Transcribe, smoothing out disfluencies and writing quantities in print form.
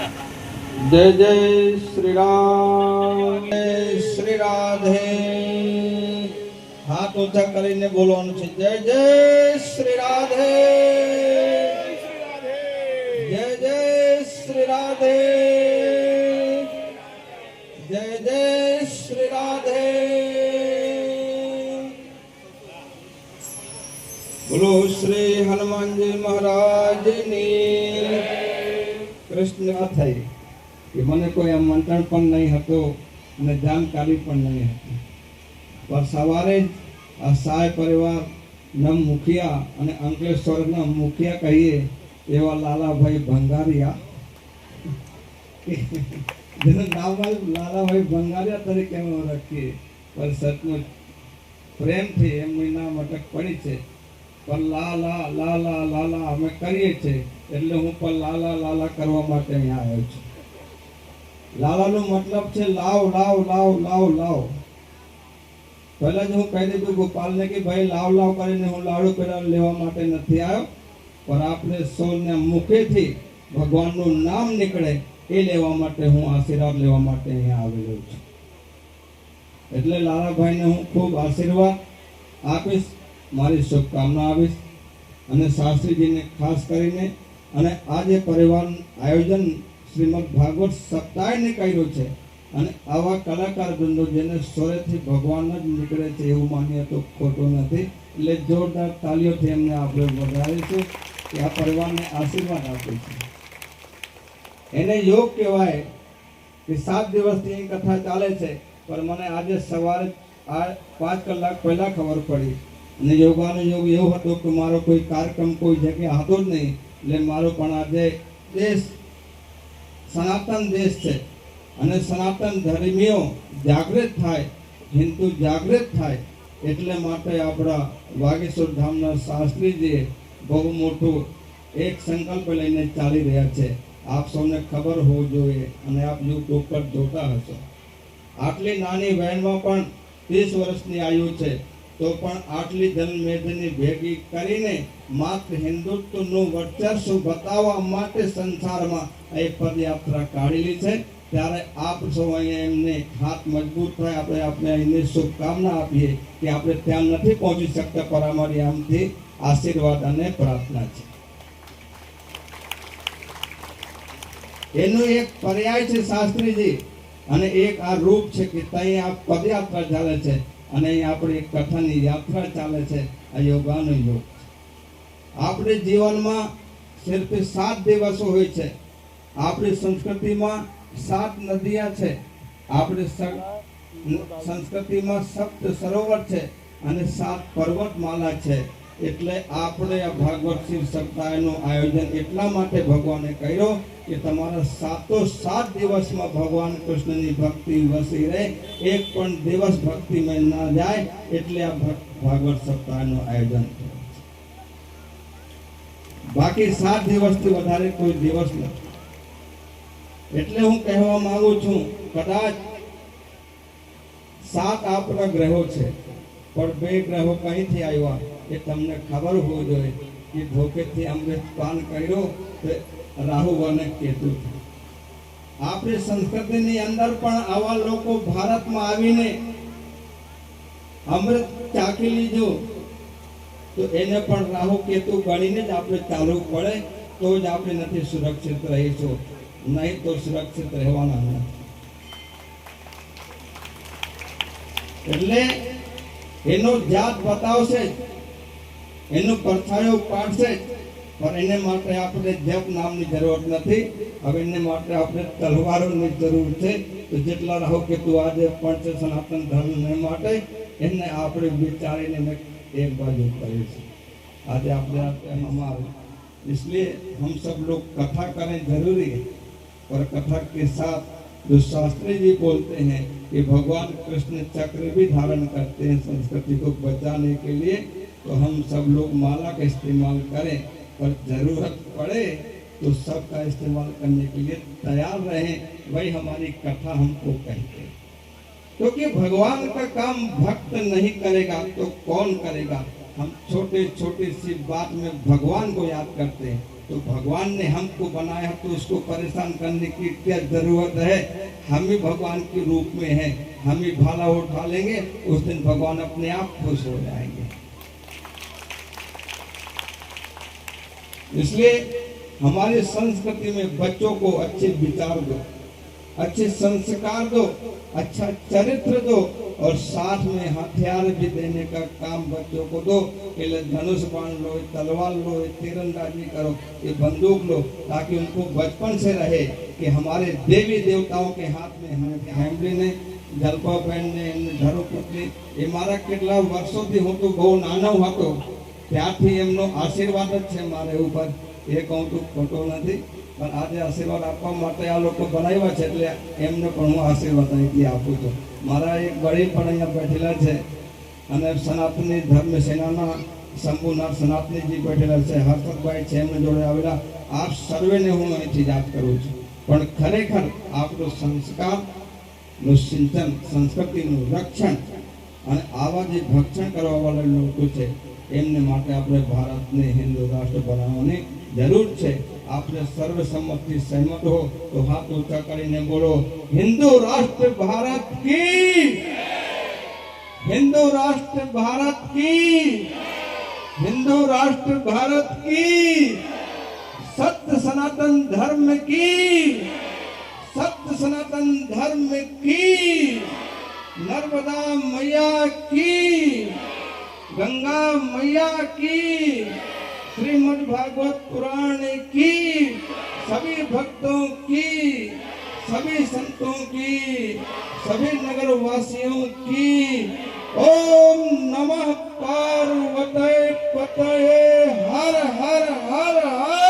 जय जय श्री राम, जय श्री राधे। हाथ ऊंचा કરીને બોલવાનું છે જય જય શ્રી રાધે, જય જય શ્રી રાધે, જય જય શ્રી રાધે। બોલો શ્રી હનુમાનજી મહારાજની। કૃષ્ણ થઈ કે મને કોઈ આમંત્રણ પણ નહીં હતું અને જાણકારી પણ નહીં હતી, પણ સવારે જ આ સહાય પરિવારના મુખિયા અને અંકલેશ્વરના મુખિયા કહીએ એવા લાલાભાઈ ભંગારિયા, જેનું નામ લાલાભાઈ ભંગારિયા તરીકે અમે ઓળખીએ, પણ સચમુચ પ્રેમથી એમનું નામ અટક પડી છે। પણ લાલા લાલા લાલા અમે કરીએ છીએ એટલે હું પણ લાલા લાલા કરવા માટે અહીંયા આવ્યો છું। લાલાનો મતલબ છે લાવ લાવ લાવ લાવ લાવ। પહેલા જ હું કહી દીધું ગોપાલને કે ભાઈ લાવ લાવ કરીને હું લાડુ પેડા લેવા માટે નથી આવ્યો, પણ આપણે સૌના મુખેથી ભગવાનનું નામ નીકળે એ લેવા માટે હું આશીર્વાદ લેવા માટે અહીંયા આવેલો છું। એટલે લાલાભાઈને હું ખૂબ આશીર્વાદ આપીશ, મારી શુભકામના આપીશ। અને શાસ્ત્રીજીને ખાસ કરીને અને આ જે પરિવાર આયોજન શ્રીમદ ભાગવત સપ્તાહને કર્યું છે, અને આવા કલાકાર વૃંદો જેને સ્વરેથી ભગવાન જ નીકળે છે એવું માનીએ તો ખોટું નથી। એટલે જોરદાર તાલીઓથી એમને આપણે વધારીશું કે આ પરિવારને આશીર્વાદ આપે છે। એને યોગ કહેવાય કે 7 દિવસથી એ કથા ચાલે છે, પણ મને આજે સવારે આ 5 કલાક પહેલા ખબર પડી। અને યોગાનો યોગ એવો હતો કે મારો કોઈ કાર્યક્રમ કોઈ જગ્યાએ હતો જ નહીં, એટલે મારો પણ આજે દેશ સનાતન દેશ છે, અને સનાતન ધર્મીઓ જાગૃત થાય, હિન્દુ જાગૃત થાય, એટલે માટે આપણા વાગેશ્વર ધામના શાસ્ત્રીજીએ બહુ મોટું એક સંકલ્પ લઈને ચાલી રહ્યા છે। આપ સૌને ખબર હોવું જોઈએ, અને આપ યુટ્યુબ પર જોતા હશો। આટલી નાની વયમાં પણ 30 વર્ષની આયુ છે, તો પણ આટલી જનમેદની ભેગી કરીને માત્ર હિન્દુત્વનું વર્ચસ્વ બતાવવા માટે સંસારમાં એ પદયાત્રા કાઢેલી છે। ત્યારે આપ સૌ અહીંયા એમને હાથ મજબૂત થાય, આપણે એમને શુભકામના આપીએ કે આપણે ત્યાં નથી પહોંચી શકતા, પણ અમારી આમથી આશીર્વાદ અને પ્રાર્થના છે। એનું એક પર્યાય છે શાસ્ત્રીજી, અને એક આ રૂપ છે કે ત્યાં આ પદયાત્રા ચાલે છે, અને અહીં આપણી કથાની યાત્રા ચાલે છે। આ યોગાનો યોગ આપણે જીવનમાં સિર્ફ 7 દિવસો હોય છે। આપણી સંસ્કૃતિમાં 7 નદીયા છે, આપણી સંસ્કૃતિમાં 7 સરોવર છે, અને 7 પર્વતમાલા છે। એટલે આપણે આ ભાગવત શિવ સપ્તાહનું આયોજન એટલા માટે ભગવાને કર્યો કે તમારા 7 દિવસમાં ભગવાન કૃષ્ણની ભક્તિ વસી રહે, એક પણ દિવસ ભક્તિમય ના જાય, એટલે આ ભાગવત સપ્તાહનું આયોજન થયું। બાકી 7 દિવસથી વધારે કોઈ દિવસ નથી। એટલે હું કહેવા માંગુ છું, કદાચ 7 આપણા ગ્રહો છે, પણ 2 ગ્રહો કઈથી આવ્યા એ તમને ખબર હોવી જોઈએ કે ધોકેથી અમૃત પાન કર્યો તો રાહુ અને કેતુ। આપણી સંસ્કૃતિની અંદર પણ આવા લોકો ભારતમાં આવીને અમૃત ચાખી લીધો તો એને પણ રાહુ કેતુ ગણીને જ આપણે ચાલવું પડે, તો જ આપણે નથી સુરક્ષિત રહીશું, નહીં તો સુરક્ષિત રહેવાના નથી। એટલે એનો જાત બતાવશે, એનો પરછાયો પાડશે, પણ એને માટે આપણે જપ નામની જરૂર નથી। હવે એને માટે આપણે તલવારોની જરૂર છે। તો જેટલા રાહુ કેતુ આજે પંચ સનાતન ધર્મને માટે એને આપણે વિચારીને एक बाजू करें। आज आपने हमारे इसलिए हम सब लोग कथा करें जरूरी है, और कथा के साथ जो शास्त्री जी बोलते हैं कि भगवान कृष्ण चक्र भी धारण करते हैं संस्कृति को बचाने के लिए, तो हम सब लोग माला का इस्तेमाल करें, पर जरूरत पड़े तो सबका इस्तेमाल करने के लिए तैयार रहें। वही हमारी कथा हमको कहते हैं, क्योंकि भगवान का काम भक्त नहीं करेगा तो कौन करेगा। हम छोटे छोटे सी बात में भगवान को याद करते हैं, तो भगवान ने हमको बनाया तो उसको परेशान करने की क्या जरूरत है? हम ही भगवान के रूप में हैं, हम ही भाला उठा लेंगे, उस दिन भगवान अपने आप खुश हो जाएंगे। इसलिए हमारी संस्कृति में बच्चों को अच्छे विचार दो, अच्छे संस्कार दो, अच्छा चरित्र दो, और साथ में हथियार भी देने का काम बच्चों को दो। कि धनुष बाण लो, तलवार लो, तीरंदाजी करो, ये बंदूक लो, ताकि उनको बचपन से रहे कि हमारे देवी देवताओं के हाथ में हेमली ने जलपा बहन ने ધરોપુત્રી એ મારા કેટલા વર્ષોથી હું તો બહુ નાનો હતો ત્યારથી એમનો આશીર્વાદ જ છે મારા ઉપર, એ કહું તો ખોટો નથી, પણ આજે આશીર્વાદ આપવા માટે આ લોકો બનાવ્યા છે, એટલે એમને પણ હું આશીર્વાદ અહીંથી આપું છું। મારા એક વડીલ પણ અહીંયા બેઠેલા છે અને સનાતની ધર્મ સેનાના શંભુનાથ સનાતનીજી બેઠેલા છે, હર્ષદભાઈ છે એમને જોડે આવેલા, આપ સર્વેને હું અહીંથી યાદ કરું છું। પણ ખરેખર આપણું સંસ્કારનું સિંચન, સંસ્કૃતિનું રક્ષણ અને આવા જે ભક્ષણ કરવાવાળા લોકો છે એમને માટે આપણે ભારતને હિન્દુ રાષ્ટ્ર બનાવવાની જરૂર છે। आपने सर्वसम्मति सहमत हो तो हाथ ऊंचा કરીને બોલો, हिंदू राष्ट्र भारत की, हिंदू राष्ट्र भारत की, हिंदू राष्ट्र भारत की, सत्य सनातन धर्म की, सत्य सनातन धर्म की, नर्मदा मैया की, गंगा मैया की, श्रीमद् भागवत पुराण की, सभी भक्तों की, सभी संतों की, सभी नगर वासियों की। ओम नमः पार्वती पतये हर हर हर हर।